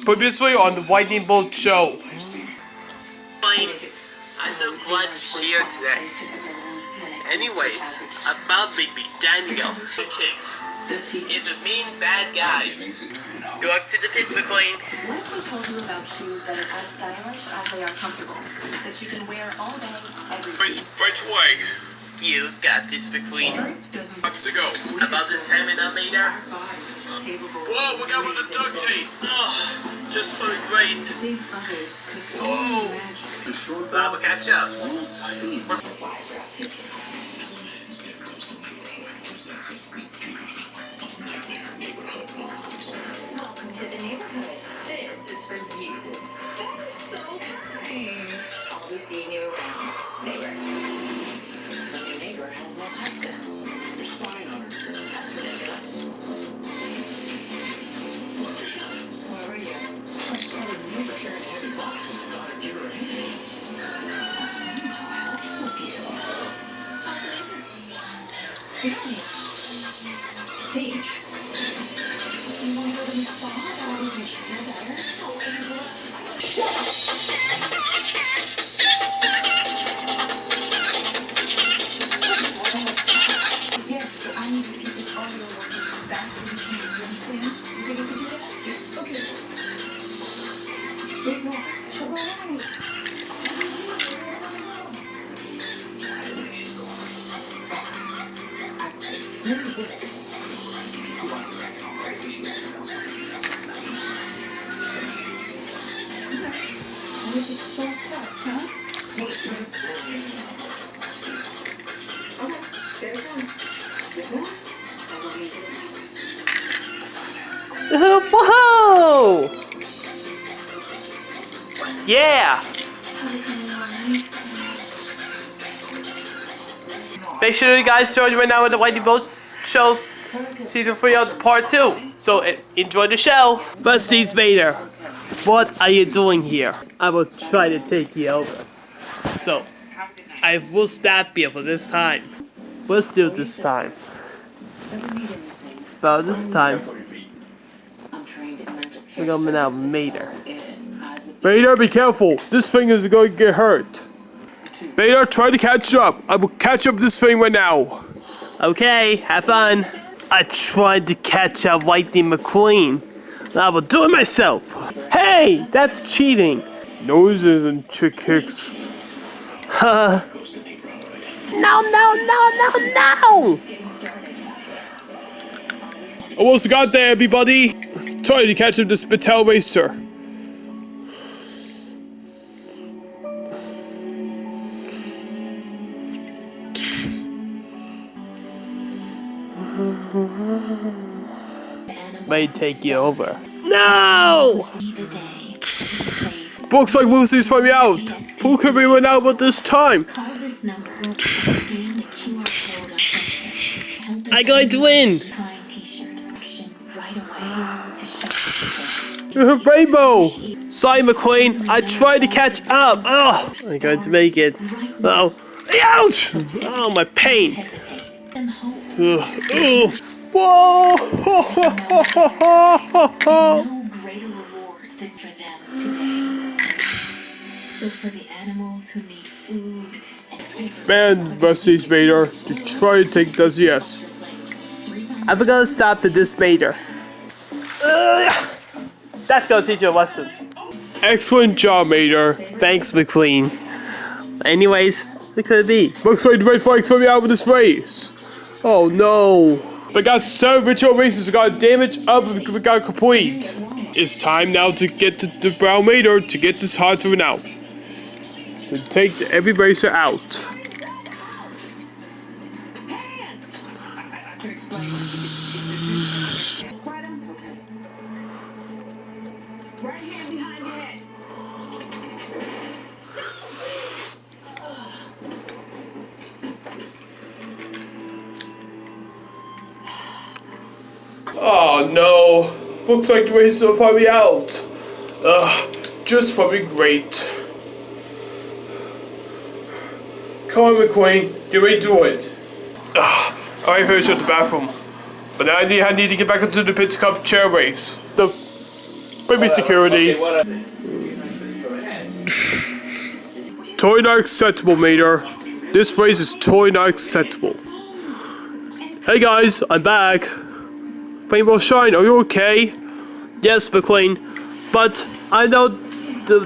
Previously on the Lightning Bolt Show. I'm so glad you're here today. Anyways, about Baby Daniel. The kids is a mean bad guy. Go up to the pit, McQueen. What if we told you about shoes that are as stylish as they are comfortable? That you can wear all day, every day. Which way? You got this, McQueen. Months ago. About this time in Almeida. Whoa, we got with the duct tape. Oh, just for the great. Whoa. Bob will catch up. Welcome to the neighborhood. This is for you. That is so kind. I'll be seeing you around, neighbor. But your neighbor has no husband. You're spying on her. That's ridiculous. Where were you? I saw her neighbor carrying heavy boxes and thought I'd give her a hand. How helpful of you. How's the neighbor? Really? Paige. You want to go to the spa? That always makes you feel better. Oh, Angela. Shut up! Yes, but I need to keep this audio working as fast as you can. You understand? You think you can do that? Yes. Okay. Wait, no. It's so tough, huh? Okay, there we go. Whoa! Yeah! Make sure you guys join right now with the Lightning Bolt Show Season 3 of Part 2. So enjoy the show. But Steve Spader, what are you doing here? I will try to take you over. So, I will stab you for this time. Let's do this time. About this time, we're going out Mater. Mater, be careful. This thing is going to get hurt. Mater, try to catch up. I will catch up this thing right now. Okay, have fun. I tried to catch up Lightning McQueen. I will do it myself. Hey, that's cheating. No, it isn't, Chick Hicks. No. Almost got there, everybody. Try to catch up this Battelle Racer. May take you over. No! Looks like Lucy's from me out. Who could we win out with this time? I'm going to win. Rainbow! Sorry, McQueen. I tried to catch up. Oh, I'm going to make it. Oh, ouch! Oh, my pain. Whoa! No greater reward than for them today. So for the animals who need food and Man, Rusty Spader, to try to take this, yes. I'm gonna stop at this Spader. That's gonna teach you a lesson. Excellent job, Mater. Thanks, McQueen. Anyways, what could it be? Looks like the red flag's coming out with this race. Oh no. We got 7 virtual races, we got damage up, we got complete. It's time now to get to the brown Mater to get this hard to win out. To take every racer out. right hand behind your head. Oh no. Looks like the race will find me out. Just probably great. Come on, McQueen. Get ready to do it. I finished at the bathroom. But now I need to get back into the Pit Cup chair race. Maybe security. Totally not acceptable, Mater. This phrase is totally not acceptable. Hey guys, I'm back. Rainbow Shine, are you okay? Yes, McQueen. But I know the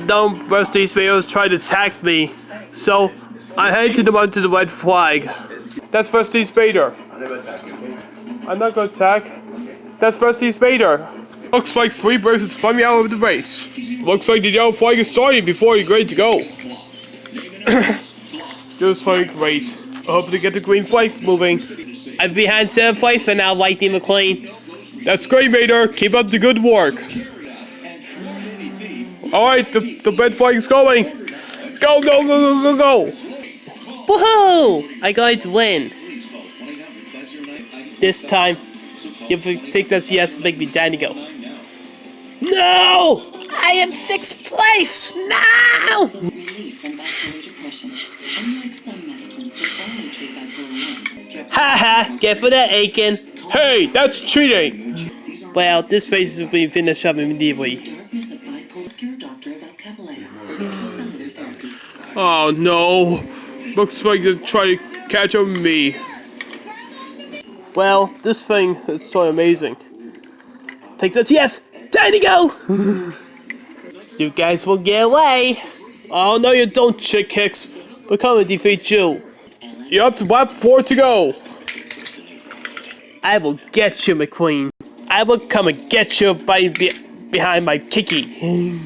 rest of these videos trying to attack me. So I handed them onto the red flag. That's Rusty Spader. I'm not gonna attack. That's Rusty Spader. Looks like 3 persons from out of the race. Looks like the yellow flag is starting before you're ready to go. Just very great. I hope to get the green flags moving. I'm behind 7th place for now, Lightning McQueen. That's great, Mater. Keep up the good work. Alright, the red flag is going. Go, go, go, go, go, go. Woohoo! I'm going to win. This time, you take this yes and make me Danny go. No! I am 6th place! No! Relief from bipolar depression. Unlike some medicines that only treat bipolar 1. Haha, get for that, Aiken. Hey, that's cheating! Well, this race is being finished up immediately. Darkness of bipolar cure Dr. Evel Caballero for intracellular therapies. Oh no. Looks like they're trying to catch up with me. Well, this thing is so amazing. Take this, yes! Time to go! You guys will get away! Oh no you don't, chick kicks! We're coming to defeat you. You're up to lap 4 to go! I will get you, McQueen. I will come and get you behind my Kiki.